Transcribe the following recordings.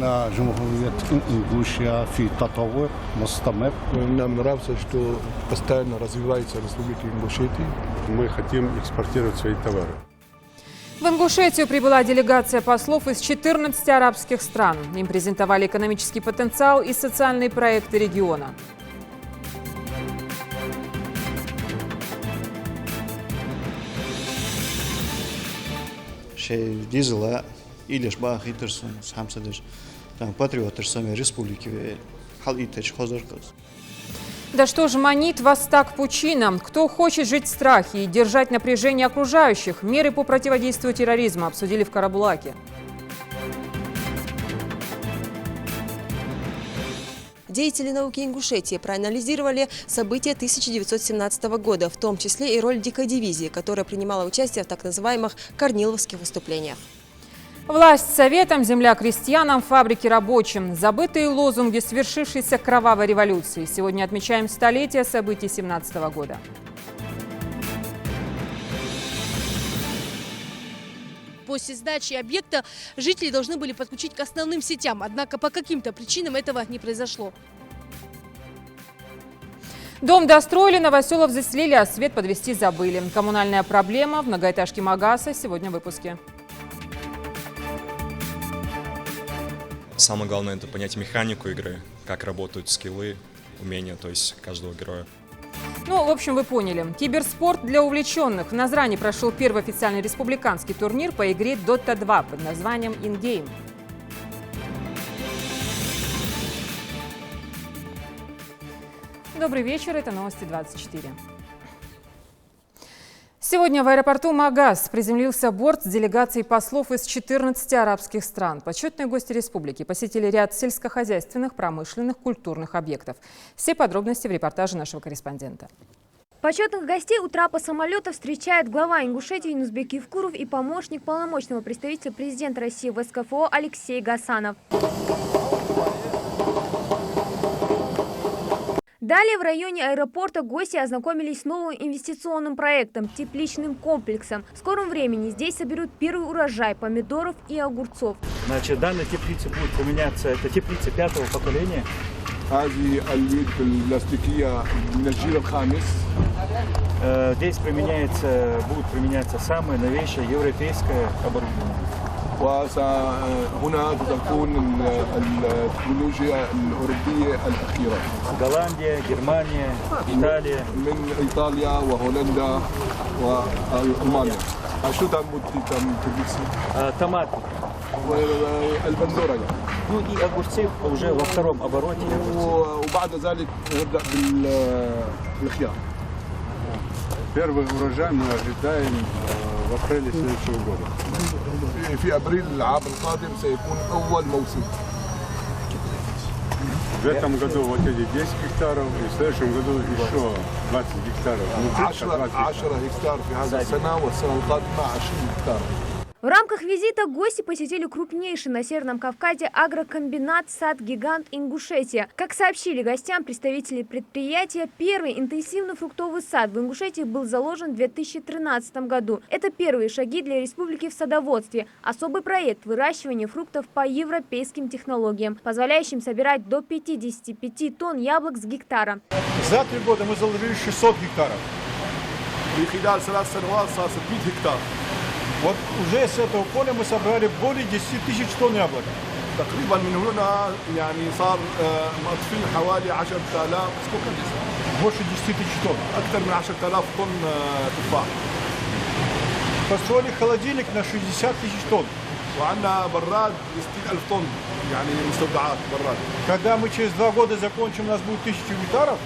أن جمهورية إنغوشيا في تطور مستمر. Нам нравится, что постоянно развивается Республика Ингушетия. Мы хотим экспортировать свои товары. В Ингушетию прибыла делегация послов из 14 арабских стран. Им презентовали экономический потенциал и социальные проекты региона. Дизела или шбах итерсон самсадеш там патриоты сами республики халитеч хозаркас. Да что же манит вас так пучина? Кто хочет жить в страхе и держать напряжение окружающих? Меры по противодействию терроризму обсудили в Карабулаке. Деятели науки Ингушетии проанализировали события 1917 года, в том числе и роль дикой дивизии, которая принимала участие в так называемых корниловских выступлениях. Власть советам, земля крестьянам, фабрики рабочим. Забытые лозунги свершившейся кровавой революции. Сегодня отмечаем столетие событий 1917 года. После сдачи объекта жители должны были подключить к основным сетям, однако по каким-то причинам этого не произошло. Дом достроили, Новоселов заселили, а свет подвести забыли. Коммунальная проблема в многоэтажке Магаса. Сегодня в выпуске. Самое главное – это понять механику игры, как работают скиллы, умения, то есть каждого героя. Ну, в общем, вы поняли. Киберспорт для увлеченных. В Назране прошел первый официальный республиканский турнир по игре Dota 2 под названием InGame. Добрый вечер, это новости 24. Сегодня в аэропорту Магас приземлился борт с делегацией послов из 14 арабских стран. Почетные гости республики посетили ряд сельскохозяйственных, промышленных, культурных объектов. Все подробности в репортаже нашего корреспондента. Почетных гостей у трапа самолета встречает глава Ингушетии Юнусбек Евкуров и помощник полномочного представителя президента России в СКФО Алексей Гасанов. Далее в районе аэропорта гости ознакомились с новым инвестиционным проектом – тепличным комплексом. В скором времени здесь соберут первый урожай помидоров и огурцов. Значит, данная теплица будет применяться, это теплица 5-го поколения. Здесь будет применяться самое новейшее европейское оборудование. وهنا تكون التكنولوجيا الأوروبية الأخيرة. Голландия, Германия, Италия. من إيطاليا وهولندا وألمانيا. شو تعمل تبليسي؟ Томаты. والبندورة. Ну и огурцы уже во втором обороте. وبعد ذلك نبدأ بالخيار. Первый урожай мы ожидаем в апреле следующего года. في أبريل العام القادم سيكون أول موسم. В этом году вот эти 10 гектаров, и в следующем году еще 20 гектаров. 10 гектар في هذا السنة والسنة القادمة 20 гектар. В рамках визита гости посетили крупнейший на Северном Кавказе агрокомбинат «Сад-гигант Ингушетия». Как сообщили гостям представители предприятия, первый интенсивный фруктовый сад в Ингушетии был заложен в 2013 году. Это первые шаги для республики в садоводстве. Особый проект выращивания фруктов по европейским технологиям, позволяющим собирать до 55 тонн яблок с гектара. За 3 года мы заложили 600 гектаров. Вот уже с этого поля мы собрали более 10 тысяч тонн яблок. تقريبا من هنا يعني صار مقصفين حوالي 10,000 Больше 10 тысяч тонн. أكثر من 10,000 طن تفاح. Построили холодильник на 60 тысяч тонн. وعندنا براد 60,000 طن يعني مستودعات براد. Когда мы через 2 года закончим, у нас будет 1000 гектаров,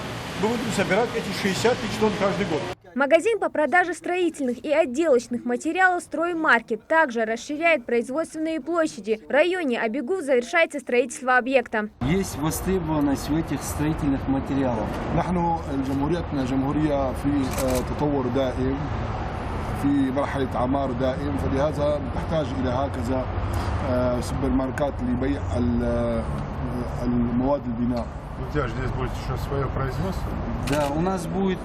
мы будем собирать эти 60 тысяч тонн каждый год. Магазин по продаже строительных и отделочных материалов «Строймаркет» также расширяет производственные площади. В районе Абигув завершается строительство объекта. Есть востребованность в этих строительных материалах. نحن جمهوريتنا جمهورية في تطور دائم في مرحلة أعمار دائم فلهذا تحتاج إلى هكذا سوبر ماركات لبيع المواد البناء. У тебя же здесь будет еще свое производство? Да, у нас будет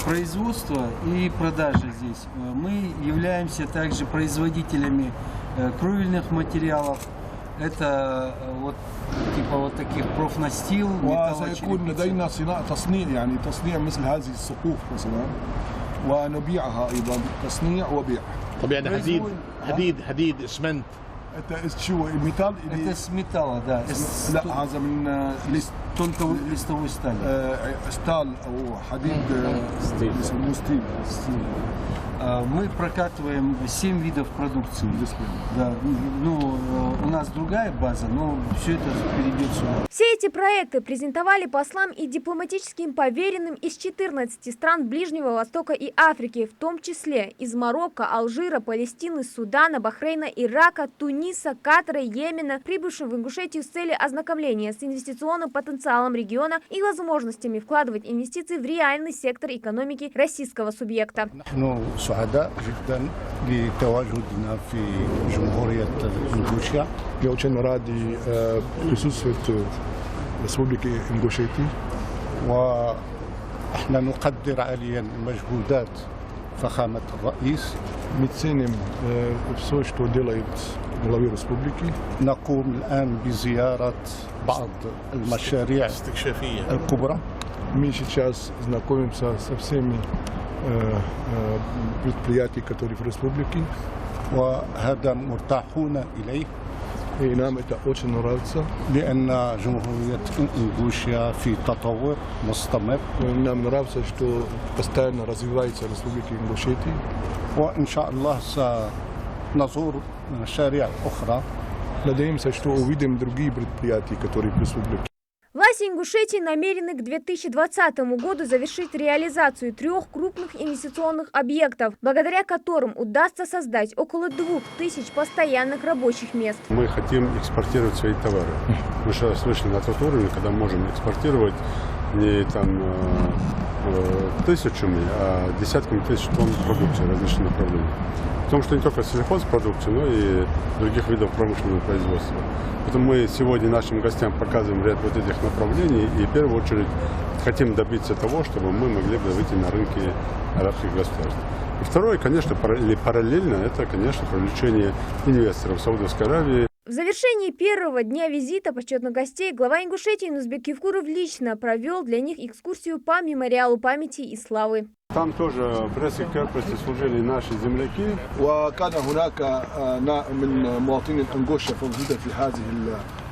производство и продажа здесь. Мы являемся также производителями кровельных материалов, это вот типа вот таких профнастил, وسيكون لدينا تصنيع يعني تصنيع مثل هذه السقوف مثلا ونبيعها ايضا تصنيع وبيع. طب يعني حديد اسمنت. Это شو الميتال؟ Это с металла, да. لا هذا من листовой стали. ستال او حديد يسموه ستيل. Мы прокатываем 7 видов продукции. Да, ну, у нас другая база, но все это перейдет сюда. Все эти проекты презентовали послам и дипломатическим поверенным из 14 стран Ближнего Востока и Африки, в том числе из Марокко, Алжира, Палестины, Судана, Бахрейна, Ирака, Туниса, Катара, Йемена, прибывшим в Ингушетию с целью ознакомления с инвестиционным потенциалом региона и возможностями вкладывать инвестиции в реальный сектор экономики российского субъекта. سعداء جدا لتواجدنا في جمهورية إنغوشيا. Я очень рады присутствовать в Республике Ингушетии. وإحنا نقدر عاليا مجهودات فخامة الرئيس. Мы ценим все, что делает глава республики. نقوم الآن بزيارة بعض المشاريع الكبرى. Мы сейчас знакомимся со всеми предприятий, которые в республике. وهذا مرتاحون إليه. И нам это очень нравится. لأن جمهورية إنغوشيا في تطور مستمر. Нам нравится, что постоянно развивается Республика Ингушетия. وإن شاء الله سنزور مشاريع أخرى. Надеемся, что увидим другие предприятия, которые в республике. Власти Ингушетии намерены к 2020 году завершить реализацию 3 крупных инвестиционных объектов, благодаря которым удастся создать около 2000 постоянных рабочих мест. Мы хотим экспортировать свои товары. Мы сейчас вышли на тот уровень, когда можем экспортировать не там тысячами, а десятками тысяч тонн продукции различных направлений. В том, что не только сельхозпродукции, но и других видов промышленного производства. Поэтому мы сегодня нашим гостям показываем ряд вот этих направлений и в первую очередь хотим добиться того, чтобы мы могли бы выйти на рынки арабских государств. И второе, конечно, параллельно, это, конечно, привлечение инвесторов Саудовской Аравии. В завершении первого дня визита почетных гостей глава Ингушетии Нурзбек Евкуров лично провел для них экскурсию по мемориалу памяти и славы. Там тоже в Брестской крепости служили наши земляки. وكان هناك من مواطني الإنغوشيا موجودة في هذه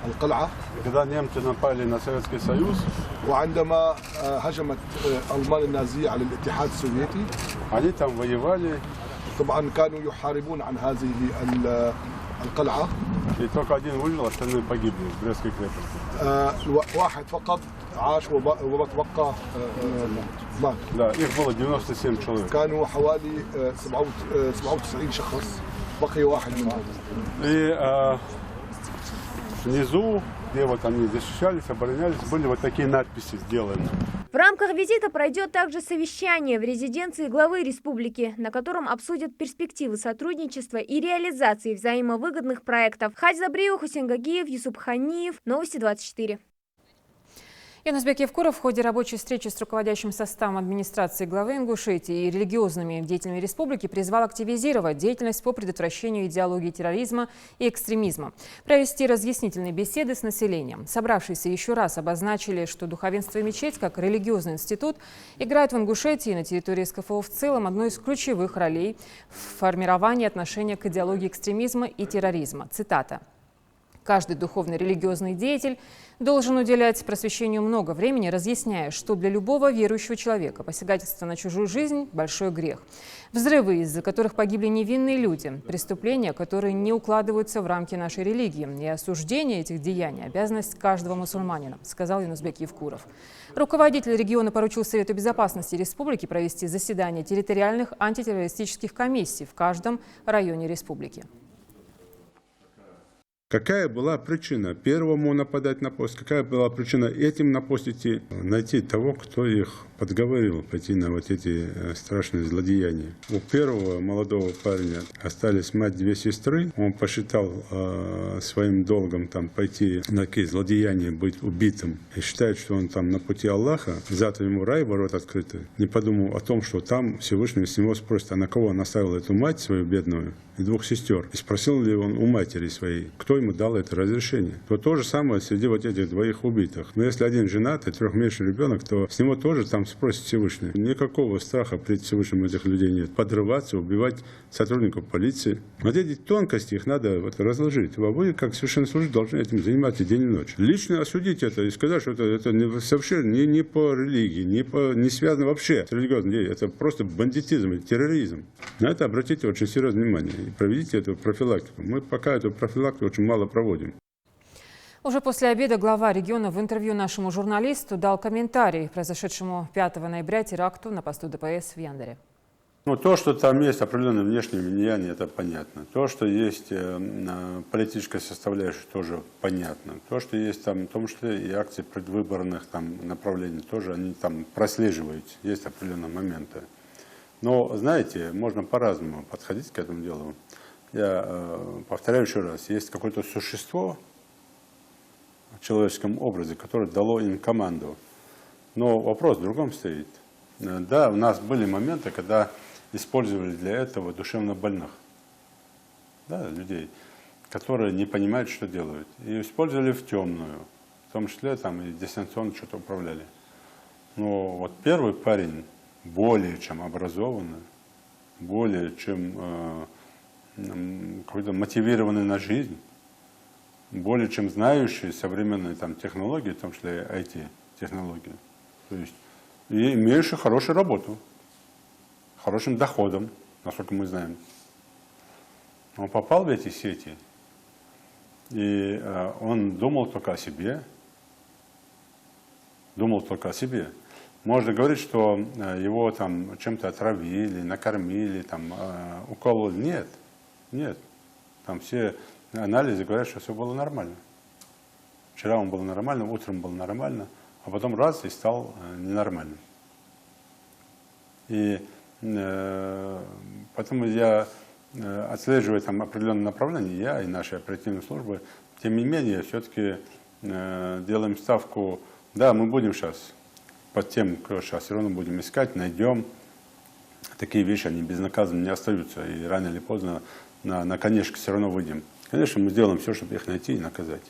القلعة. Когда немцы напали на Советский Союз, وعندما هجمت ألمانيا النازية على الاتحاد السوفيتي, они там воевали. طبعا كانوا يحاربون عن هذه القلعة. И только один выжил, остальные погибли в Брестской крепости. واحد فقط عاش وبقى مات. Да, их было 97 человек. كانوا حوالي 97 شخص, بقي واحد منهم. И внизу, где вот они защищались, оборонялись, были вот такие надписи сделаны. В рамках визита пройдет также совещание в резиденции главы республики, на котором обсудят перспективы сотрудничества и реализации взаимовыгодных проектов. Хадж Забриев, Хусейн Гагиев, Юсуп Ханиев. Новости 24. Нурзбек Евкуров в ходе рабочей встречи с руководящим составом администрации главы Ингушетии и религиозными деятелями республики призвал активизировать деятельность по предотвращению идеологии терроризма и экстремизма, провести разъяснительные беседы с населением. Собравшиеся еще раз обозначили, что духовенство и мечеть, как религиозный институт, играют в Ингушетии и на территории СКФО в целом одну из ключевых ролей в формировании отношения к идеологии экстремизма и терроризма. Цитата. Каждый духовный религиозный деятель должен уделять просвещению много времени, разъясняя, что для любого верующего человека посягательство на чужую жизнь – большой грех. Взрывы, из-за которых погибли невинные люди, преступления, которые не укладываются в рамки нашей религии, и осуждение этих деяний – обязанность каждого мусульманина, сказал Нурзбек Евкуров. Руководитель региона поручил Совету безопасности республики провести заседание территориальных антитеррористических комиссий в каждом районе республики. Какая была причина первому нападать на пост? Какая была причина этим на пост идти? Найти того, кто их подговорил пойти на вот эти страшные злодеяния. У первого молодого парня остались мать, 2 сестры. Он посчитал своим долгом там пойти на такие злодеяния, быть убитым. И считает, что он там на пути Аллаха. Завтра ему рай, ворот открыты. Не подумал о том, что там Всевышний с него спросит, а на кого он оставил эту мать свою бедную и 2 сестер. И спросил ли он у матери своей, кто ему ему дал это разрешение. Вот то же самое среди вот этих двоих убитых. Но если один женат и трехмесячный ребенок, то с него тоже там спросит Всевышний. Никакого страха пред Всевышним этих людей нет. Подрываться, убивать сотрудников полиции. Вот эти тонкости, их надо вот разложить. А вы, как священнослужитель, должны этим заниматься день и ночь. Лично осудить это и сказать, что это совершенно не по религии, не связано вообще с религиозной идеей. Это просто бандитизм, это терроризм. На это обратите очень серьезное внимание и проведите эту профилактику. Мы пока эту профилактику очень мало проводим. Уже после обеда глава региона в интервью нашему журналисту дал комментарий к произошедшему 5 ноября теракту на посту ДПС в Яндаре. Ну, то, что там есть определенное внешнее влияние, это понятно. То, что есть политическая составляющая, тоже понятно. То, что есть там, в том числе и акции предвыборных там направлений, тоже они там прослеживаются, есть определенные моменты. Но, знаете, можно по-разному подходить к этому делу. Я повторяю еще раз, есть какое-то существо в человеческом образе, которое дало им команду. Но вопрос в другом стоит. Да, у нас были моменты, когда использовали для этого душевно больных, да, людей, которые не понимают, что делают. И использовали в темную, в том числе там и дистанционно что-то управляли. Но вот первый парень более чем образованный, более чем какой-то мотивированный на жизнь, более чем знающий современные там технологии, в том числе и IT-технологии. То есть и имеющий хорошую работу, хорошим доходом, насколько мы знаем. Он попал в эти сети, и он думал только о себе. Думал только о себе. Можно говорить, что его там чем-то отравили, накормили, там, укололи. Нет, нет. Там все анализы говорят, что все было нормально. Вчера он был нормально, утром был нормально, а потом раз и стал ненормальным. И поэтому я отслеживаю там определенные направления, я и наши оперативные службы, тем не менее, все-таки делаем ставку, да, мы будем сейчас под тем, кто сейчас все равно будем искать, найдем. Такие вещи, они безнаказанно не остаются, и рано или поздно на конечке все равно выйдем. Конечно, мы сделаем все, чтобы их найти и наказать.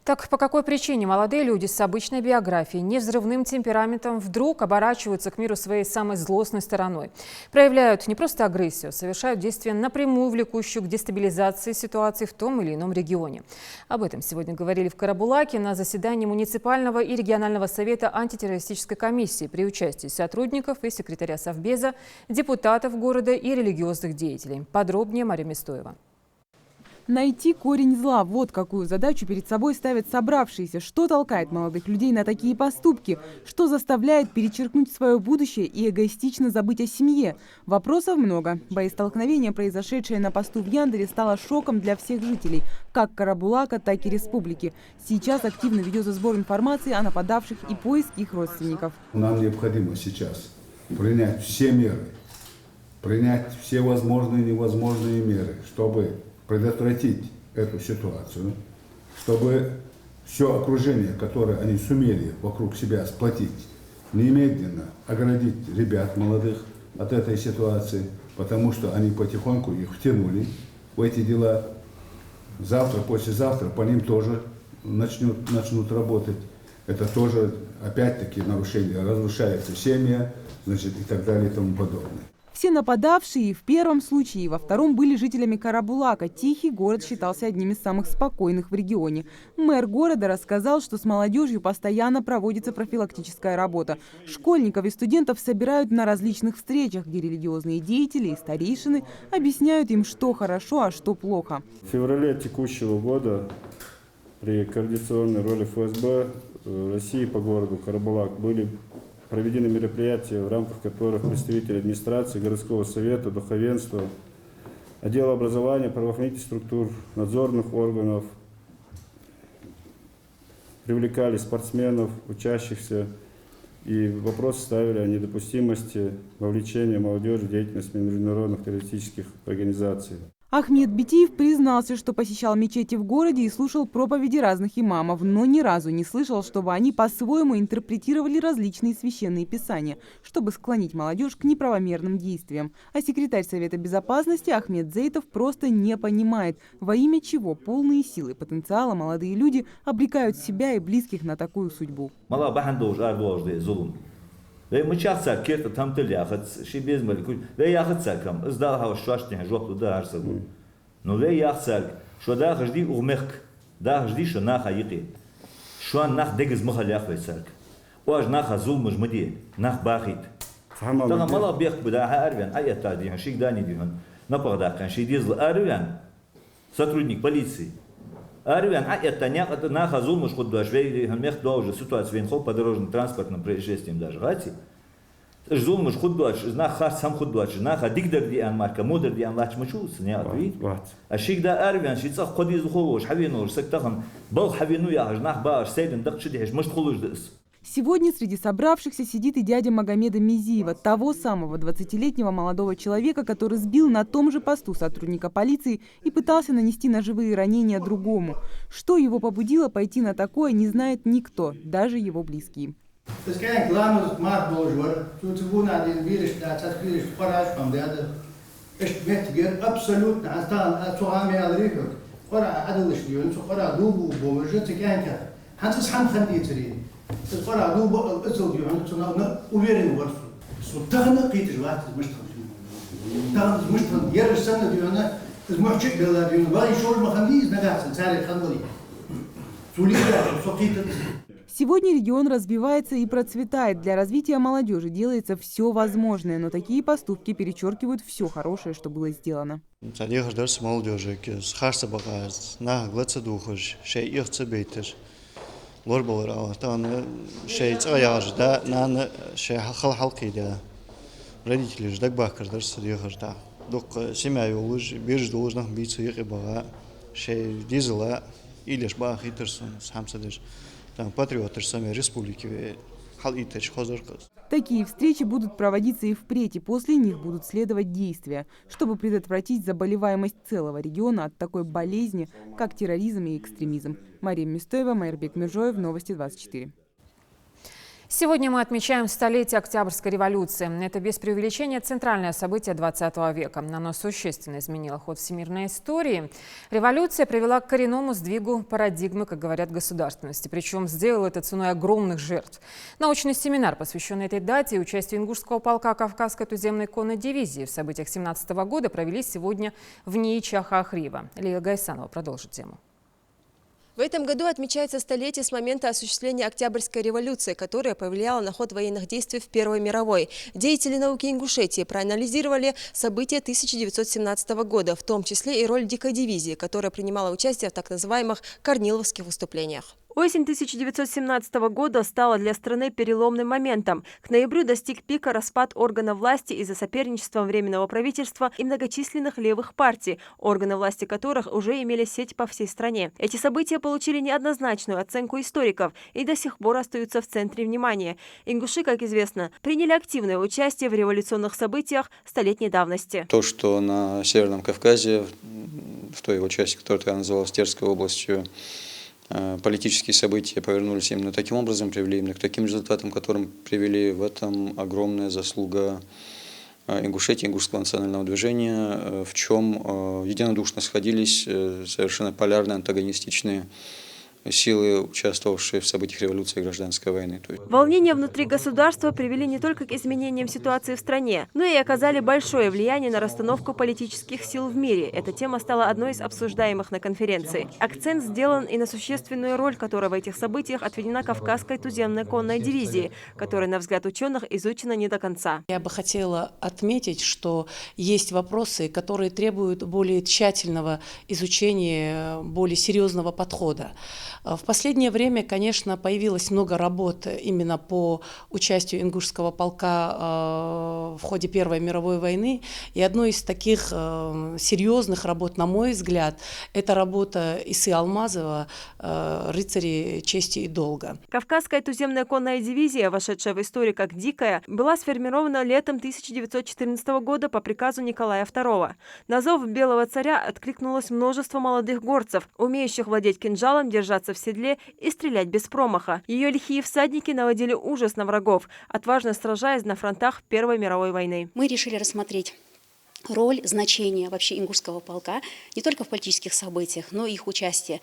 Так по какой причине молодые люди с обычной биографией, невзрывным темпераментом вдруг оборачиваются к миру своей самой злостной стороной? Проявляют не просто агрессию, совершают действия, напрямую влекущие к дестабилизации ситуации в том или ином регионе. Об этом сегодня говорили в Карабулаке на заседании муниципального и регионального совета антитеррористической комиссии при участии сотрудников и секретаря Совбеза, депутатов города и религиозных деятелей. Подробнее Мария Мистоева. Найти корень зла – вот какую задачу перед собой ставят собравшиеся. Что толкает молодых людей на такие поступки? Что заставляет перечеркнуть свое будущее и эгоистично забыть о семье? Вопросов много. Боестолкновение, произошедшее на посту в Яндаре, стало шоком для всех жителей, как Карабулака, так и республики. Сейчас активно ведется сбор информации о нападавших и поиск их родственников. Нам необходимо сейчас принять все меры, принять все возможные и невозможные меры, чтобы предотвратить эту ситуацию, чтобы все окружение, которое они сумели вокруг себя сплотить, немедленно оградить ребят молодых от этой ситуации, потому что они потихоньку их втянули в эти дела. Завтра, послезавтра по ним тоже начнут работать. Это тоже, опять-таки, нарушение. Разрушается семья, значит, и так далее и тому подобное. Все нападавшие и в первом случае, и во втором были жителями Карабулака. Тихий город считался одним из самых спокойных в регионе. Мэр города рассказал, что с молодежью постоянно проводится профилактическая работа. Школьников и студентов собирают на различных встречах, где религиозные деятели и старейшины объясняют им, что хорошо, а что плохо. В феврале текущего года при координационной роли ФСБ России по городу Карабулак были проведены мероприятия, в рамках которых представители администрации, городского совета, духовенства, отдела образования, правоохранительных структур, надзорных органов привлекали спортсменов, учащихся, и вопрос ставили о недопустимости вовлечения молодежи в деятельность международных террористических организаций. Ахмед Битиев признался, что посещал мечети в городе и слушал проповеди разных имамов, но ни разу не слышал, чтобы они по-своему интерпретировали различные священные писания, чтобы склонить молодежь к неправомерным действиям. А секретарь Совета Безопасности Ахмед Зейтов просто не понимает, во имя чего полные силы и потенциала молодые люди обрекают себя и близких на такую судьбу. لا مشاهد كيف تمتل ياخذ شيء بيزمل لا ياخذ ساكم إصدارها وشواش تنجوق وده هرسبون نو لا ياخذ ساك شو ده خجدي أغمق ده خجدي شو ناخ يقي شو ناخ دجز مخل ياخذ ساك واج ناخ ظلم مجمدي ناخ باخيت ترى ملا بيخ بداها أروان أي تادي شيء داني ديهن نبغى ده كان شيء ديزل أروان сотрудник полиции أروان أي تانية ناخ ظلم مش خد شوي هم ياخذ دوج سитуация وين خوب подорожным транспортным происшествием даже гати ظلم مش خد دوج ناخ خاص هم خد دوج ناخ ديقدر دي أن ماركة مودر دي أن لاش مشوس نيا الشيء ده أروان شيء صح خدي زخوش حبينور سكتهم بل حبينو يا ناخ باش سيدن دق شديش مش تخلوش دس. Сегодня среди собравшихся сидит и дядя Магомеда Мизиева, того самого 20-летнего молодого человека, который сбил на том же посту сотрудника полиции и пытался нанести ножевые ранения другому. Что его побудило пойти на такое, не знает никто, даже его близкие. القرى دوب أسود يعني كنا أويرين ورث سلطان قيت جوات المشتغل تام المشتغل يرى السنة ديانا المحشق بالله ديانا باي شغل مخنديز نجاح ساري خندلي سوليدا سقيت. Сегодня регион развивается и процветает. Для развития молодежи делается все возможное, но такие поступки перечеркивают все хорошее, что было сделано. Лорбалар, там шей цаяж, да, на шей халки, да. Родители ждак бакар, да, садихар, да. Док семья юлуж, бирж должна быть суеки бага, шей дизела, или шбах итерсон, сам садиш. Там патриоты сами республики, хал итеч хозаркас. Такие встречи будут проводиться и впредь, и после них будут следовать действия, чтобы предотвратить заболеваемость целого региона от такой болезни, как терроризм и экстремизм. Мария Мюстаева, Майрбек Миржоев, Новости 24. Сегодня мы отмечаем столетие Октябрьской революции. Это без преувеличения центральное событие 20 века. Оно существенно изменило ход всемирной истории. Революция привела к коренному сдвигу парадигмы, как говорят, государственности. Причем сделала это ценой огромных жертв. Научный семинар, посвященный этой дате, и участию ингушского полка Кавказской туземной конной дивизии в событиях 17 года провели сегодня в НИИ Чаха-Ахрива. Лия Гайсанова продолжит тему. В этом году отмечается столетие с момента осуществления Октябрьской революции, которая повлияла на ход военных действий в Первой мировой. Деятели науки Ингушетии проанализировали события 1917 года, в том числе и роль дикой дивизии, которая принимала участие в так называемых корниловских выступлениях. Осень 1917 года стала для страны переломным моментом. К ноябрю достиг пика распад органов власти из-за соперничества Временного правительства и многочисленных левых партий, органы власти которых уже имели сеть по всей стране. Эти события получили неоднозначную оценку историков и до сих пор остаются в центре внимания. Ингуши, как известно, приняли активное участие в революционных событиях столетней давности. То, что на Северном Кавказе, в той его части, которая тогда называлась Терской областью, политические события повернулись именно таким образом, привели именно к таким результатам, которым привели. В этом огромная заслуга Ингушетии, ингушского национального движения, в чем единодушно сходились совершенно полярные, антагонистичные силы, участвовавшие в событиях революции и гражданской войны. Волнения внутри государства привели не только к изменениям ситуации в стране, но и оказали большое влияние на расстановку политических сил в мире. Эта тема стала одной из обсуждаемых на конференции. Акцент сделан и на существенную роль, которая в этих событиях отведена Кавказской туземной конной дивизии, которая, на взгляд ученых, изучена не до конца. Я бы хотела отметить, что есть вопросы, которые требуют более тщательного изучения, более серьезного подхода. В последнее время, конечно, появилось много работ именно по участию ингушского полка в ходе Первой мировой войны. И одной из таких серьезных работ, на мой взгляд, это работа Исы Алмазова «Рыцари чести и долга». Кавказская туземная конная дивизия, вошедшая в историю как «Дикая», была сформирована летом 1914 года по приказу Николая II. На зов Белого царя откликнулось множество молодых горцев, умеющих владеть кинжалом, держаться в седле и стрелять без промаха. Ее лихие всадники наводили ужас на врагов, отважно сражаясь на фронтах Первой мировой войны. Мы решили рассмотреть роль, значение вообще ингушского полка не только в политических событиях, но и их участие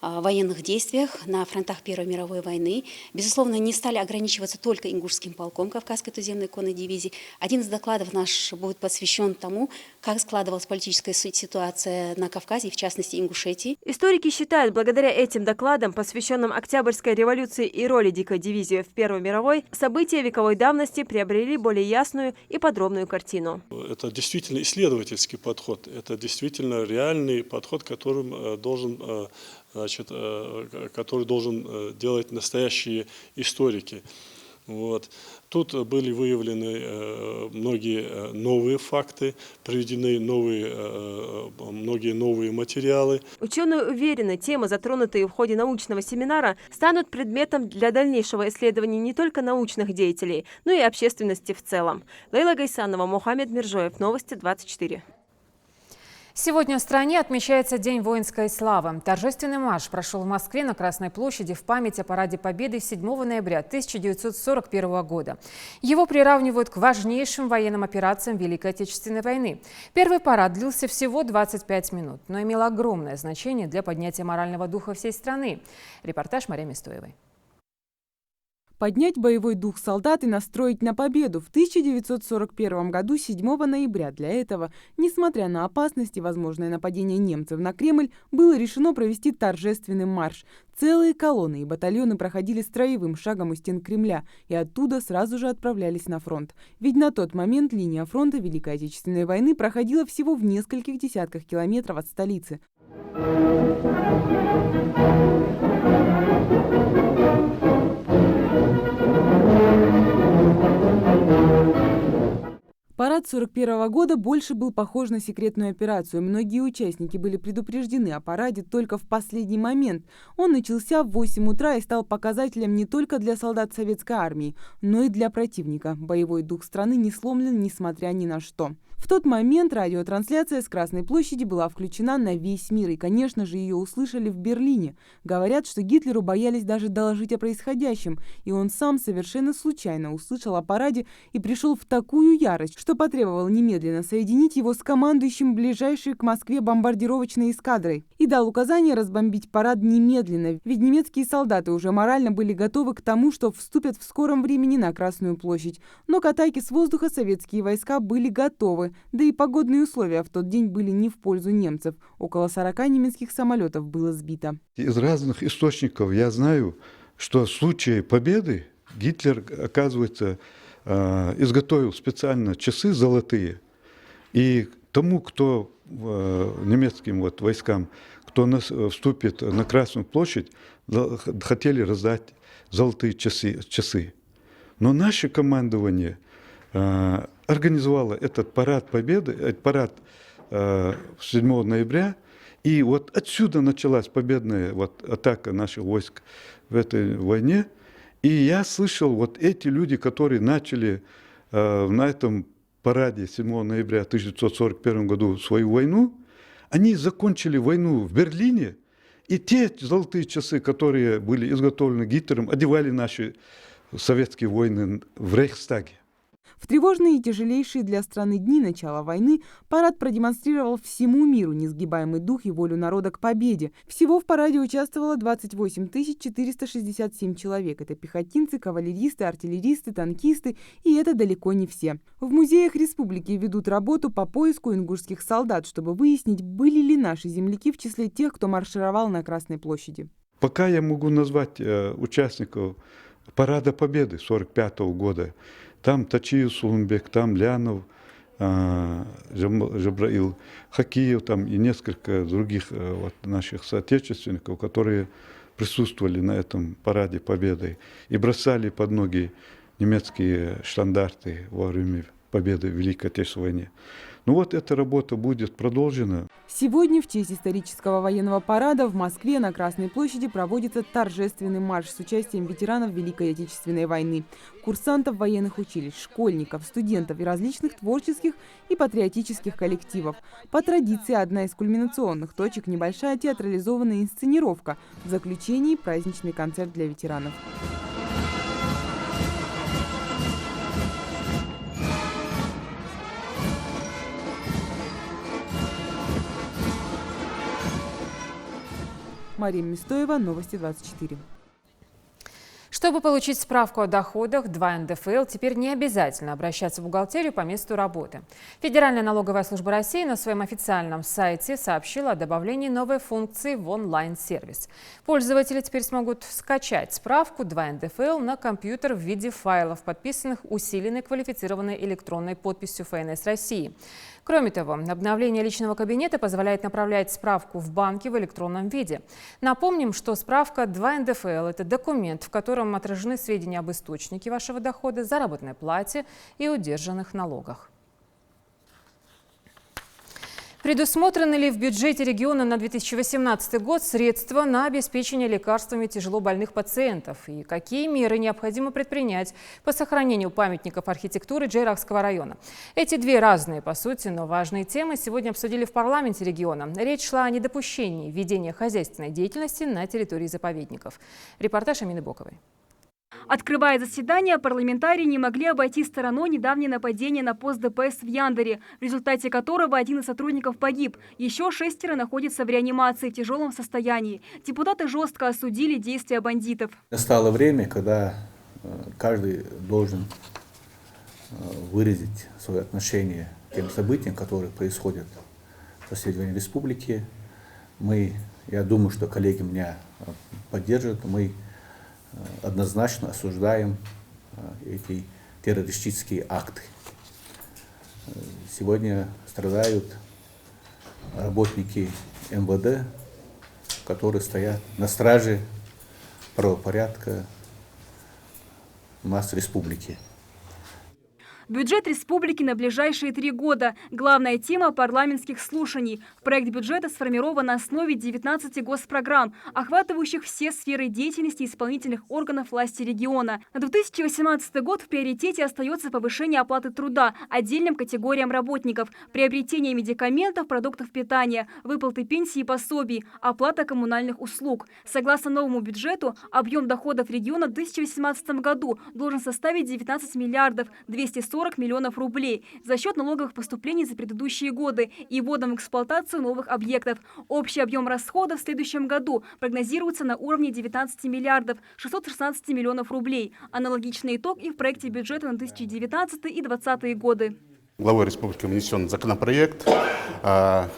в военных действиях на фронтах Первой мировой войны. Безусловно, не стали ограничиваться только ингушским полком Кавказской туземной конной дивизии. Один из докладов наш будет посвящен тому, как складывалась политическая ситуация на Кавказе, в частности Ингушетии. Историки считают, благодаря этим докладам, посвященным Октябрьской революции и роли дикой дивизии в Первой мировой, события вековой давности приобрели более ясную и подробную картину. Это действительно исследовательский подход, это действительно реальный подход, который должен делать настоящие историки. Вот. Тут были выявлены многие новые факты, приведены многие новые материалы. Ученые уверены, темы, затронутые в ходе научного семинара, станут предметом для дальнейшего исследования не только научных деятелей, но и общественности в целом. Лейла Гайсанова, Мухаммед Миржоев, Новости 24. Сегодня в стране отмечается День воинской славы. Торжественный марш прошел в Москве на Красной площади в память о Параде Победы 7 ноября 1941 года. Его приравнивают к важнейшим военным операциям Великой Отечественной войны. Первый парад длился всего 25 минут, но имел огромное значение для поднятия морального духа всей страны. Репортаж Марии Мистоевой. Поднять боевой дух солдат и настроить на победу в 1941 году 7 ноября. Для этого, несмотря на опасности и возможное нападение немцев на Кремль, было решено провести торжественный марш. Целые колонны и батальоны проходили строевым шагом у стен Кремля и оттуда сразу же отправлялись на фронт. Ведь на тот момент линия фронта Великой Отечественной войны проходила всего в нескольких десятках километров от столицы. Парад 1941 года больше был похож на секретную операцию. Многие участники были предупреждены о параде только в последний момент. Он начался в 8 утра и стал показателем не только для солдат советской армии, но и для противника. Боевой дух страны не сломлен, несмотря ни на что. В тот момент радиотрансляция с Красной площади была включена на весь мир, и, конечно же, ее услышали в Берлине. Говорят, что Гитлеру боялись даже доложить о происходящем, и он сам совершенно случайно услышал о параде и пришел в такую ярость, что потребовал немедленно соединить его с командующим ближайшей к Москве бомбардировочной эскадрой и дал указание разбомбить парад немедленно, ведь немецкие солдаты уже морально были готовы к тому, что вступят в скором времени на Красную площадь. Но к атаке с воздуха советские войска были готовы. Да и погодные условия в тот день были не в пользу немцев. Около 40 немецких самолетов было сбито. Из разных источников я знаю, что в случае победы Гитлер, оказывается, изготовил специально часы золотые. И тому, кто немецким войскам, кто вступит на Красную площадь, хотели раздать золотые часы. Но наше командование организовала этот парад Победы, парад 7 ноября, и вот отсюда началась победная атака наших войск в этой войне. И я слышал, эти люди, которые начали на этом параде 7 ноября 1941 году свою войну, они закончили войну в Берлине, и те золотые часы, которые были изготовлены Гитлером, одевали наши советские воины в Рейхстаге. В тревожные и тяжелейшие для страны дни начала войны парад продемонстрировал всему миру несгибаемый дух и волю народа к победе. Всего в параде участвовало 28 467 человек. Это пехотинцы, кавалеристы, артиллеристы, танкисты, и это далеко не все. В музеях республики ведут работу по поиску ингушских солдат, чтобы выяснить, были ли наши земляки в числе тех, кто маршировал на Красной площади. Пока я могу назвать участников Парада Победы 1945 года. Там Тачиев Сулумбек, там Лянов, Жабраил Хакиев, там и несколько других наших соотечественников, которые присутствовали на этом параде Победы и бросали под ноги немецкие штандарты во время победы в Великой Отечественной войне. Ну вот эта работа будет продолжена. Сегодня в честь исторического военного парада в Москве на Красной площади проводится торжественный марш с участием ветеранов Великой Отечественной войны, курсантов военных училищ, школьников, студентов и различных творческих и патриотических коллективов. По традиции, одна из кульминационных точек – небольшая театрализованная инсценировка. В заключении – праздничный концерт для ветеранов. Мария Мистоева, Новости 24. Чтобы получить справку о доходах 2 НДФЛ, теперь не обязательно обращаться в бухгалтерию по месту работы. Федеральная налоговая служба России на своем официальном сайте сообщила о добавлении новой функции в онлайн-сервис. Пользователи теперь смогут скачать справку 2 НДФЛ на компьютер в виде файлов, подписанных усиленной квалифицированной электронной подписью ФНС России. Кроме того, обновление личного кабинета позволяет направлять справку в банке в электронном виде. Напомним, что справка 2 НДФЛ – это документ, в котором отражены сведения об источнике вашего дохода, заработной плате и удержанных налогах. Предусмотрены ли в бюджете региона на 2018 год средства на обеспечение лекарствами тяжелобольных пациентов? И какие меры необходимо предпринять по сохранению памятников архитектуры Джейракского района? Эти две разные, по сути, но важные темы сегодня обсудили в парламенте региона. Речь шла о недопущении ведения хозяйственной деятельности на территории заповедников. Репортаж Амины Боковой. Открывая заседание, парламентарии не могли обойти стороной недавнее нападение на пост ДПС в Яндере, в результате которого один из сотрудников погиб. Еще 6 находятся в реанимации в тяжелом состоянии. Депутаты жестко осудили действия бандитов. Настало время, когда каждый должен выразить свое отношение к тем событиям, которые происходят в соседней республике. Я думаю, что коллеги меня поддержат. Мы однозначно осуждаем эти террористические акты. Сегодня страдают работники МВД, которые стоят на страже правопорядка у нас в республике. Бюджет республики на ближайшие 3 года. Главная тема парламентских слушаний. Проект бюджета сформирован на основе 19 госпрограмм, охватывающих все сферы деятельности исполнительных органов власти региона. На 2018 год в приоритете остается повышение оплаты труда отдельным категориям работников, приобретение медикаментов, продуктов питания, выплаты пенсий и пособий, оплата коммунальных услуг. Согласно новому бюджету, объем доходов региона в 2018 году должен составить 19 миллиардов 240 миллионов рублей за счет налоговых поступлений за предыдущие годы и вводом в эксплуатацию новых объектов. Общий объем расходов в следующем году прогнозируется на уровне 19 миллиардов 616 миллионов рублей. Аналогичный итог и в проекте бюджета на 2019 и 2020 годы. Главой республики внесен законопроект. Это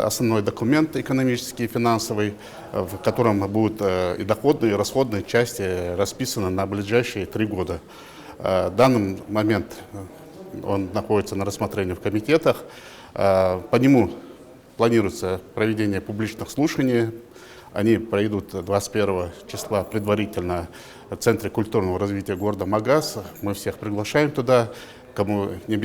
основной документ экономический и финансовый, в котором будут и доходные, и расходные части расписаны на ближайшие 3 года. В данный момент он находится на рассмотрении в комитетах. По нему планируется проведение публичных слушаний. Они пройдут 21 числа предварительно в Центре культурного развития города Магаз. Мы всех приглашаем туда, кому не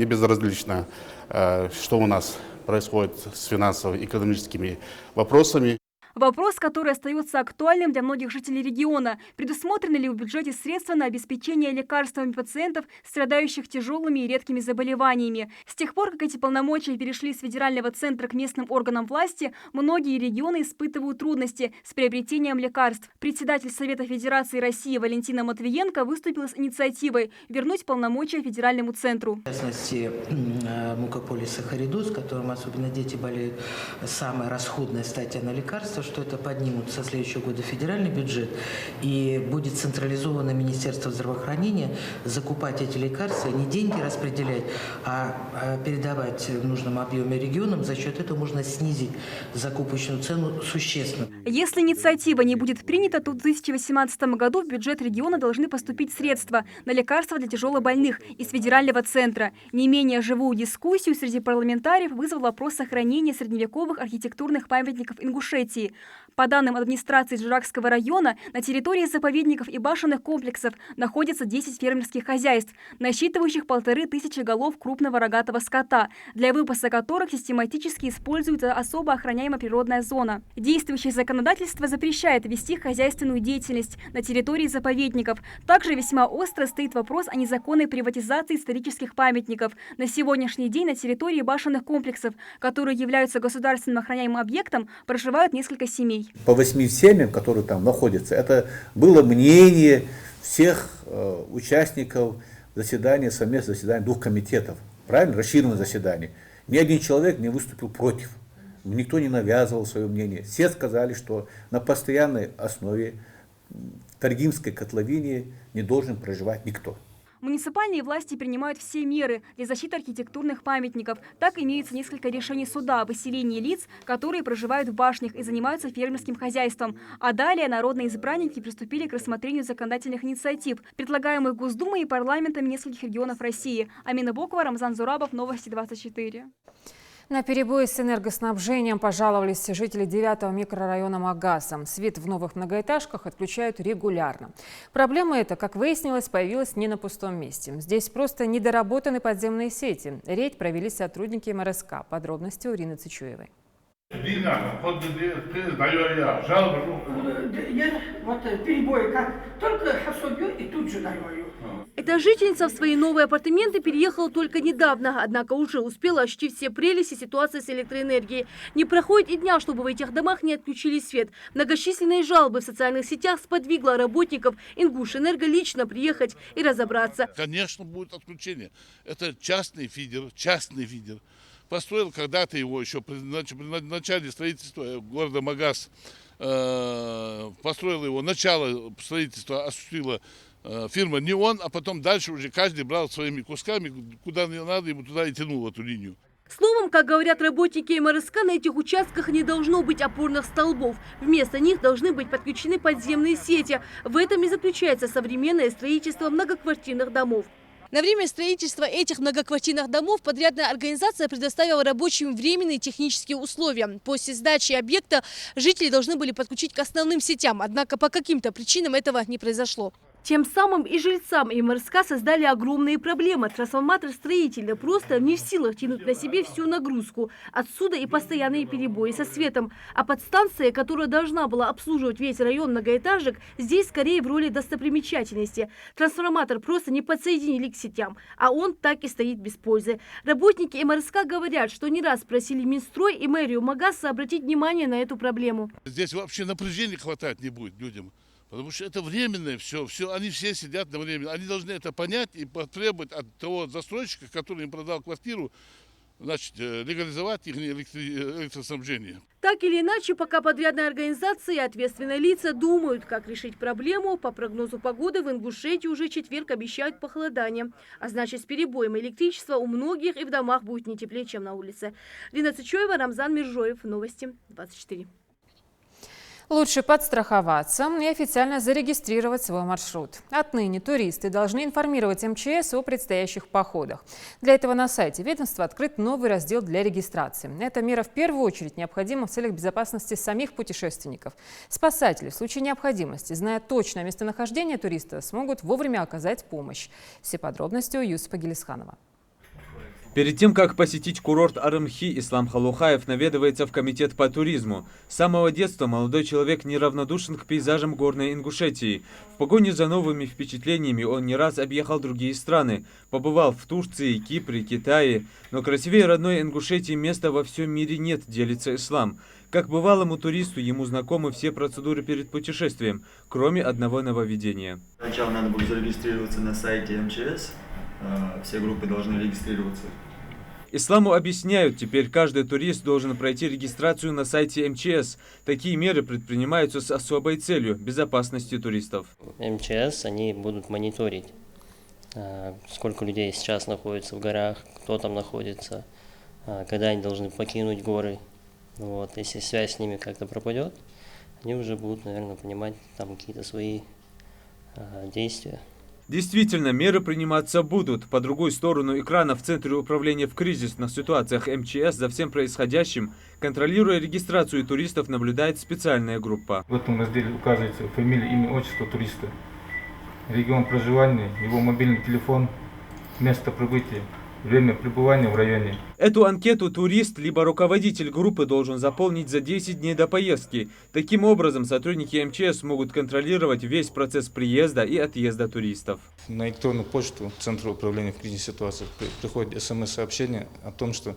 безразлично, что у нас происходит с финансово-экономическими вопросами. Вопрос, который остается актуальным для многих жителей региона. Предусмотрены ли в бюджете средства на обеспечение лекарствами пациентов, страдающих тяжелыми и редкими заболеваниями? С тех пор, как эти полномочия перешли с федерального центра к местным органам власти, многие регионы испытывают трудности с приобретением лекарств. Председатель Совета Федерации России Валентина Матвиенко выступила с инициативой вернуть полномочия федеральному центру. В частности, мукополисахаридоз, которым особенно дети болеют, самая расходная статья на лекарства, что это поднимут со следующего года федеральный бюджет и будет централизовано Министерство здравоохранения закупать эти лекарства, не деньги распределять, а передавать в нужном объеме регионам. За счет этого можно снизить закупочную цену существенно. Если инициатива не будет принята, то в 2018 году в бюджет региона должны поступить средства на лекарства для тяжелобольных из федерального центра. Не менее живую дискуссию среди парламентариев вызвал вопрос сохранения средневековых архитектурных памятников Ингушетии. России. По данным администрации Джуракского района, на территории заповедников и башенных комплексов находится 10 фермерских хозяйств, насчитывающих 1500 голов крупного рогатого скота, для выпаса которых систематически используется особо охраняемая природная зона. Действующее законодательство запрещает вести хозяйственную деятельность на территории заповедников. Также весьма остро стоит вопрос о незаконной приватизации исторических памятников. На сегодняшний день на территории башенных комплексов, которые являются государственным охраняемым объектом, проживают несколько семей. По 8 семьям, которые там находятся, это было мнение всех участников заседания, совместного заседания 2 комитетов. Правильно? Расширенное заседание. Ни один человек не выступил против. Никто не навязывал свое мнение. Все сказали, что на постоянной основе в Таргимской котловине не должен проживать никто. Муниципальные власти принимают все меры для защиты архитектурных памятников. Так имеется несколько решений суда о выселении лиц, которые проживают в башнях и занимаются фермерским хозяйством. А далее народные избранники приступили к рассмотрению законодательных инициатив, предлагаемых Госдумой и парламентами нескольких регионов России. Амина Бокова, Рамзан Зурабов, Новости 24. На перебои с энергоснабжением пожаловались жители 9-го микрорайона Магаса. Свет в новых многоэтажках отключают регулярно. Проблема эта, как выяснилось, появилась не на пустом месте. Здесь просто недоработаны подземные сети. Рейд провели сотрудники МРСК. Подробности у Ирины Цичуевой. Перебои как только особью и тут же даю. Эта жительница в свои новые апартаменты переехала только недавно, однако уже успела ощутить все прелести ситуации с электроэнергией. Не проходит и дня, чтобы в этих домах не отключили свет. Многочисленные жалобы в социальных сетях сподвигло работников Ингушэнерго лично приехать и разобраться. Конечно, будет отключение. Это частный фидер. Построил когда-то его еще при начале строительства города Магас. Построил его, начало строительства осуществила фирма не он, а потом дальше уже каждый брал своими кусками, куда не надо, ему туда и тянул эту линию. Словом, как говорят работники МРСК, на этих участках не должно быть опорных столбов. Вместо них должны быть подключены подземные сети. В этом и заключается современное строительство многоквартирных домов. На время строительства этих многоквартирных домов подрядная организация предоставила рабочим временные технические условия. После сдачи объекта жители должны были подключить к основным сетям, однако по каким-то причинам этого не произошло. Тем самым и жильцам МРСК создали огромные проблемы. Трансформатор строителя просто не в силах тянуть на себе всю нагрузку. Отсюда и постоянные перебои со светом. А подстанция, которая должна была обслуживать весь район многоэтажек, здесь скорее в роли достопримечательности. Трансформатор просто не подсоединили к сетям, а он так и стоит без пользы. Работники МРСК говорят, что не раз просили Минстрой и мэрию Магаса обратить внимание на эту проблему. Здесь вообще напряжения хватать не будет людям. Потому что это временное все, они все сидят на время. Они должны это понять и потребовать от того застройщика, который им продал квартиру, значит, легализовать их электроснабжение. Так или иначе, пока подрядные организации и ответственные лица думают, как решить проблему, по прогнозу погоды в Ингушетии уже четверг обещают похолодание. А значит, с перебоем электричества у многих и в домах будет не теплее, чем на улице. Ирина Цичуева, Рамзан Миржоев, Новости 24. Лучше подстраховаться и официально зарегистрировать свой маршрут. Отныне туристы должны информировать МЧС о предстоящих походах. Для этого на сайте ведомства открыт новый раздел для регистрации. Эта мера в первую очередь необходима в целях безопасности самих путешественников. Спасатели в случае необходимости, зная точное местонахождение туриста, смогут вовремя оказать помощь. Все подробности у Юсупа Гелисханова. Перед тем, как посетить курорт Арымхи, Ислам Халухаев наведывается в комитет по туризму. С самого детства молодой человек неравнодушен к пейзажам горной Ингушетии. В погоне за новыми впечатлениями он не раз объехал другие страны. Побывал в Турции, Кипре, Китае. Но красивее родной Ингушетии места во всем мире нет, делится Ислам. Как бывалому туристу, ему знакомы все процедуры перед путешествием, кроме одного нововведения. Сначала надо будет зарегистрироваться на сайте МЧС. Все группы должны регистрироваться. Исламу объясняют, теперь каждый турист должен пройти регистрацию на сайте МЧС. Такие меры предпринимаются с особой целью – безопасности туристов. МЧС, они будут мониторить, сколько людей сейчас находится в горах, кто там находится, когда они должны покинуть горы. Вот. Если связь с ними как-то пропадет, они уже будут, наверное, понимать там какие-то свои действия. Действительно, меры приниматься будут. По другую сторону экрана в Центре управления в кризисных ситуациях МЧС за всем происходящим, контролируя регистрацию туристов, наблюдает специальная группа. В этом разделе указывается фамилия, имя, отчество туриста, регион проживания, его мобильный телефон, место прибытия, время пребывания в районе. Эту анкету турист либо руководитель группы должен заполнить за 10 дней до поездки. Таким образом, сотрудники МЧС могут контролировать весь процесс приезда и отъезда туристов. На электронную почту Центра управления в кризисных ситуациях приходит СМС-сообщение о том, что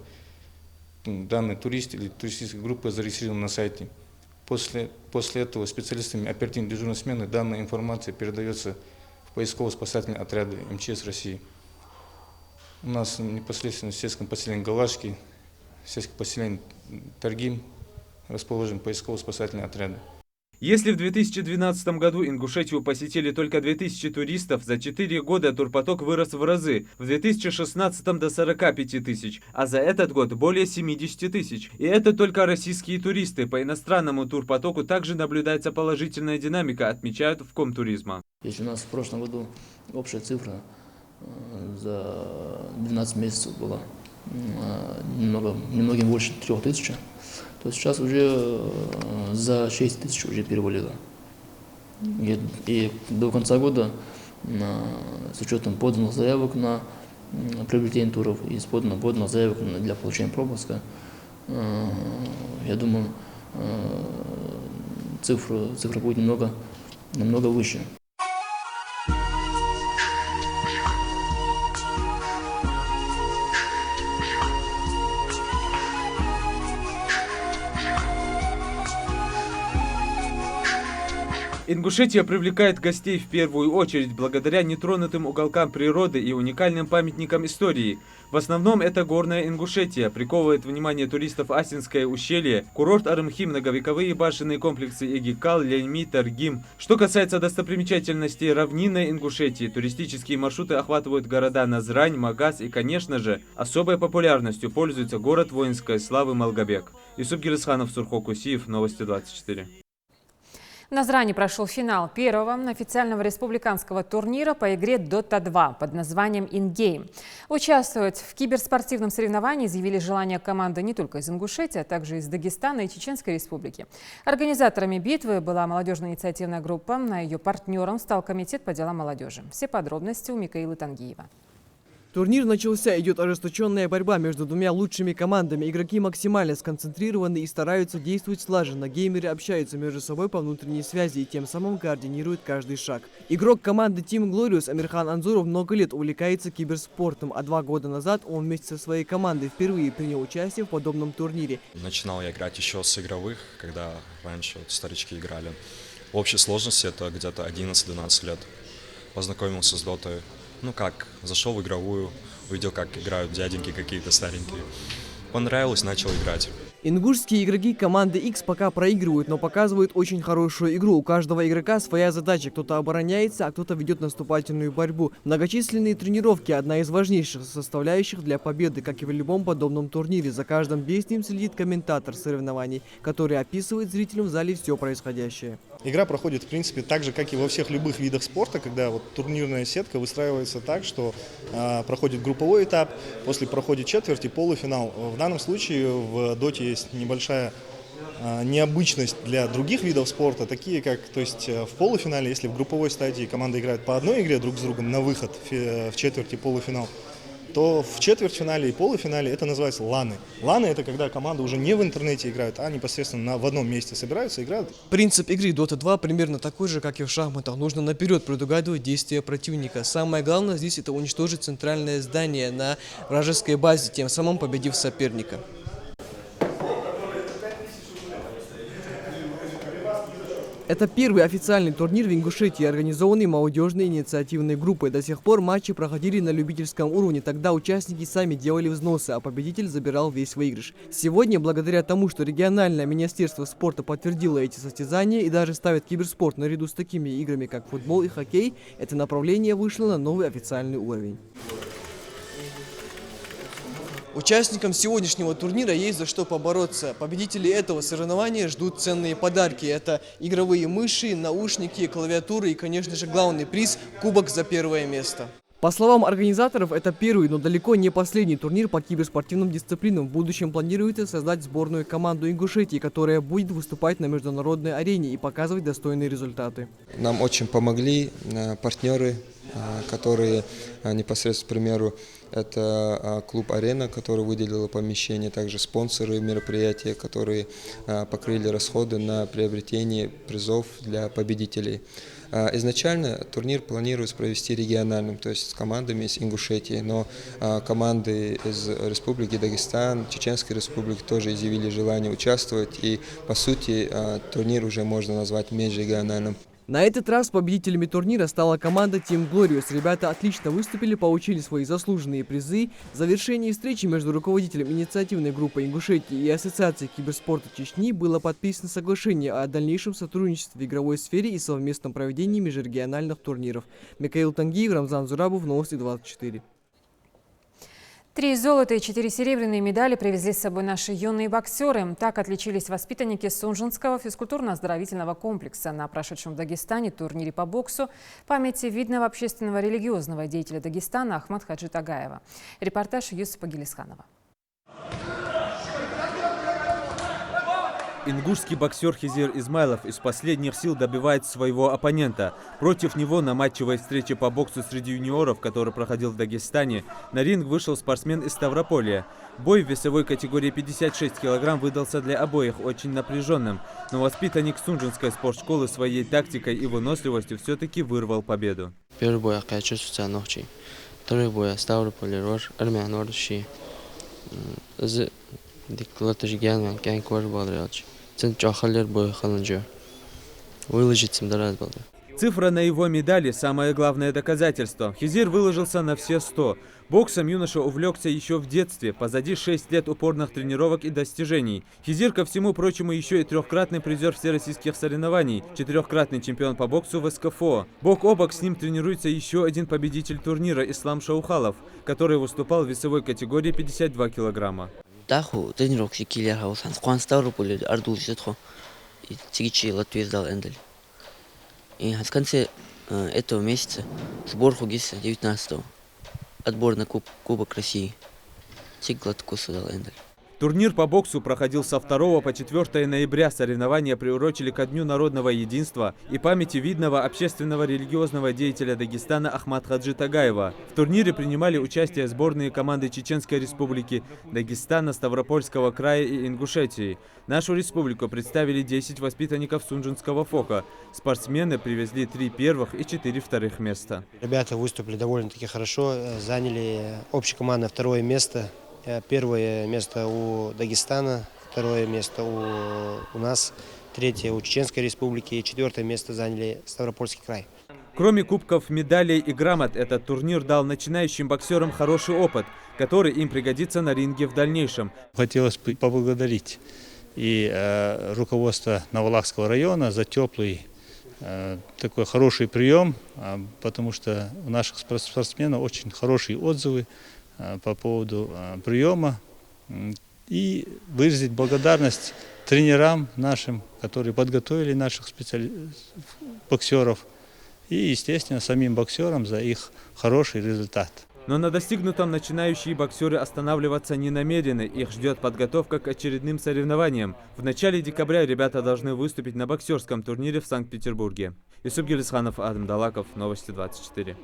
данный турист или туристическая группа зарегистрирована на сайте. После этого специалистами оперативной дежурной смены данная информация передается в поисково-спасательные отряды МЧС России. У нас непосредственно в сельском поселении Галашки, в сельском поселении Таргим расположены поисково-спасательные отряды. Если в 2012 году Ингушетию посетили только 2000 туристов, за 4 года турпоток вырос в разы, в 2016 до 45 тысяч, а за этот год более 70 тысяч. И это только российские туристы. По иностранному турпотоку также наблюдается положительная динамика, отмечают в Комтуризма. Если у нас в прошлом году общая цифра за 12 месяцев была немногим больше 3000, то сейчас уже за 6 тысяч уже перевалило. И до конца года с учетом поданных заявок на приобретение туров и с поданных заявок для получения пропуска, я думаю, цифра будет намного выше. Ингушетия привлекает гостей в первую очередь благодаря нетронутым уголкам природы и уникальным памятникам истории. В основном это горная Ингушетия, приковывает внимание туристов Асинское ущелье, курорт Арымхи, многовековые башенные комплексы Эгикал, Леньми, Таргим. Что касается достопримечательностей равнинной Ингушетии, туристические маршруты охватывают города Назрань, Магаз и, конечно же, особой популярностью пользуется город воинской славы Малгобек. Юсуп Гирисханов, Сурхо Кусиев, Новости 24. В Назрани прошел финал первого официального республиканского турнира по игре Dota 2 под названием InGame. Участвовать в киберспортивном соревновании заявили желание команды не только из Ингушетии, а также из Дагестана и Чеченской республики. Организаторами битвы была молодежная инициативная группа, а ее партнером стал комитет по делам молодежи. Все подробности у Микаилы Тангиева. Турнир начался, идет ожесточенная борьба между двумя лучшими командами. Игроки максимально сконцентрированы и стараются действовать слаженно. Геймеры общаются между собой по внутренней связи и тем самым координируют каждый шаг. Игрок команды Team Glorious Амирхан Анзуров много лет увлекается киберспортом, а 2 года назад он вместе со своей командой впервые принял участие в подобном турнире. Начинал я играть еще с игровых, когда раньше старички играли. В общей сложности это где-то 11-12 лет. Познакомился с дотой. Зашел в игровую, увидел, как играют дяденьки какие-то старенькие. Понравилось, начал играть. Ингушские игроки команды X пока проигрывают, но показывают очень хорошую игру. У каждого игрока своя задача. Кто-то обороняется, а кто-то ведет наступательную борьбу. Многочисленные тренировки – одна из важнейших составляющих для победы, как и в любом подобном турнире. За каждым действием следит комментатор соревнований, который описывает зрителям в зале все происходящее. Игра проходит, в принципе, так же, как и во всех любых видах спорта, когда турнирная сетка выстраивается так, что проходит групповой этап, после проходит четверть и полуфинал. В данном случае в доте есть небольшая необычность для других видов спорта, такие как, в полуфинале, если в групповой стадии команда играет по одной игре друг с другом на выход в четверть и полуфинал, то в четвертьфинале и полуфинале это называется ланы. Ланы – это когда команды уже не в интернете играют, а непосредственно в одном месте собираются и играют. Принцип игры Dota 2 примерно такой же, как и в шахматах. Нужно наперед предугадывать действия противника. Самое главное здесь – это уничтожить центральное здание на вражеской базе, тем самым победив соперника. Это первый официальный турнир в Ингушетии, организованный молодежной инициативной группой. До сих пор матчи проходили на любительском уровне. Тогда участники сами делали взносы, а победитель забирал весь выигрыш. Сегодня, благодаря тому, что региональное министерство спорта подтвердило эти состязания и даже ставит киберспорт наряду с такими играми, как футбол и хоккей, это направление вышло на новый официальный уровень. Участникам сегодняшнего турнира есть за что побороться. Победители этого соревнования ждут ценные подарки. Это игровые мыши, наушники, клавиатуры и, конечно же, главный приз – кубок за первое место. По словам организаторов, это первый, но далеко не последний турнир по киберспортивным дисциплинам. В будущем планируется создать сборную команду Ингушетии, которая будет выступать на международной арене и показывать достойные результаты. Нам очень помогли партнеры, которые непосредственно, к примеру, это клуб «Арена», который выделил помещение, также спонсоры мероприятия, которые покрыли расходы на приобретение призов для победителей. Изначально турнир планируется провести региональным, то есть с командами из Ингушетии, но команды из Республики Дагестан, Чеченской Республики тоже изъявили желание участвовать, и по сути турнир уже можно назвать межрегиональным. На этот раз победителями турнира стала команда Team Glorious. Ребята отлично выступили, получили свои заслуженные призы. В завершении встречи между руководителем инициативной группы Ингушетии и Ассоциацией киберспорта Чечни было подписано соглашение о дальнейшем сотрудничестве в игровой сфере и совместном проведении межрегиональных турниров. Михаил Тангиев, Рамзан Зурабов, Новости 24. 3 золота и 4 серебряные медали привезли с собой наши юные боксеры. Так отличились воспитанники Сунжинского физкультурно-оздоровительного комплекса на прошедшем в Дагестане турнире по боксу памяти видного общественного религиозного деятеля Дагестана Ахмад Хаджи Тагаева. Репортаж Юсупа Гилисханова. Ингушский боксер Хизир Измайлов из последних сил добивает своего оппонента. Против него на матчевой встрече по боксу среди юниоров, который проходил в Дагестане, на ринг вышел спортсмен из Ставрополя. Бой в весовой категории 56 килограмм выдался для обоих очень напряженным, но воспитанник Сунжинской спортшколы своей тактикой и выносливостью все-таки вырвал победу. Первый бой я чувствую себя ночью. Второй бой Ставрополь, Рож, Армия, Нордши. Диклатажгян, Кянквар, Балряч. Центр бой Халанджо. Выложить им дораз был. Цифра на его медали – самое главное доказательство. Хизир выложился на все 100. Боксом юноша увлекся еще в детстве. Позади 6 лет упорных тренировок и достижений. Хизир, ко всему прочему, еще и 3-кратный призер всероссийских соревнований, 4-кратный чемпион по боксу в СКФО. Бок о бок с ним тренируется еще один победитель турнира Ислам Шаухалов, который выступал в весовой категории 52 килограмма. Даху тренировки киллер хаусан. Куан Ставрополь, Ардул Сетхо. И Цигичи Латвия сдал Эндель. И в конце этого месяца сбор Хугиса 19-го. Отбор на Кубок России. Цигладкуса дал Эндель. Турнир по боксу проходил со 2 по 4 ноября. Соревнования приурочили ко Дню народного единства и памяти видного общественного религиозного деятеля Дагестана Ахмад Хаджи Тагаева. В турнире принимали участие сборные команды Чеченской Республики, Дагестана, Ставропольского края и Ингушетии. Нашу республику представили 10 воспитанников Сунжинского ФОКа. Спортсмены привезли 3 первых и 4 вторых места. Ребята выступили довольно-таки хорошо, заняли общекомандное 2-е место. 1-е место у Дагестана, 2-е место у нас, 3-е у Чеченской Республики и 4-е место заняли Ставропольский край. Кроме кубков, медалей и грамот, этот турнир дал начинающим боксерам хороший опыт, который им пригодится на ринге в дальнейшем. Хотелось бы поблагодарить и руководство Навалахского района за теплый, такой хороший прием, потому что у наших спортсменов очень хорошие отзывы по поводу приема, и выразить благодарность тренерам нашим, которые подготовили наших боксеров, и, естественно, самим боксерам за их хороший результат. Но на достигнутом начинающие боксеры останавливаться не намерены. Их ждет подготовка к очередным соревнованиям. В начале декабря ребята должны выступить на боксерском турнире в Санкт-Петербурге. Юсуп Гилисханов, Адам Далаков, Новости 24.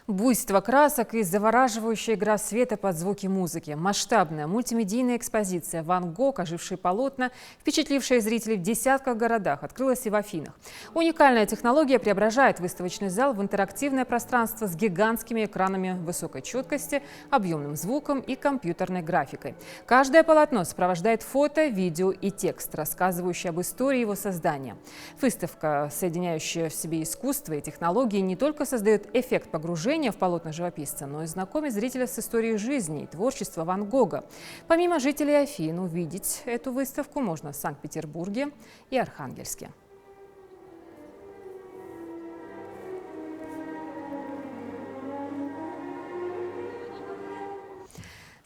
Буйство красок и завораживающая игра света под звуки музыки. Масштабная мультимедийная экспозиция «Ван Гог. Ожившие полотна», впечатлившая зрителей в десятках городах, открылась и в Афинах. Уникальная технология преображает выставочный зал в интерактивное пространство с гигантскими экранами высокой четкости, объемным звуком и компьютерной графикой. Каждое полотно сопровождает фото, видео и текст, рассказывающий об истории его создания. Выставка, соединяющая в себе искусство и технологии, не только создает эффект погружения в полотна живописца, но и знакомит зрителя с историей жизни и творчества Ван Гога. Помимо жителей Афин, увидеть эту выставку можно в Санкт-Петербурге и Архангельске.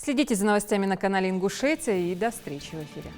Следите за новостями на канале Ингушетия и до встречи в эфире.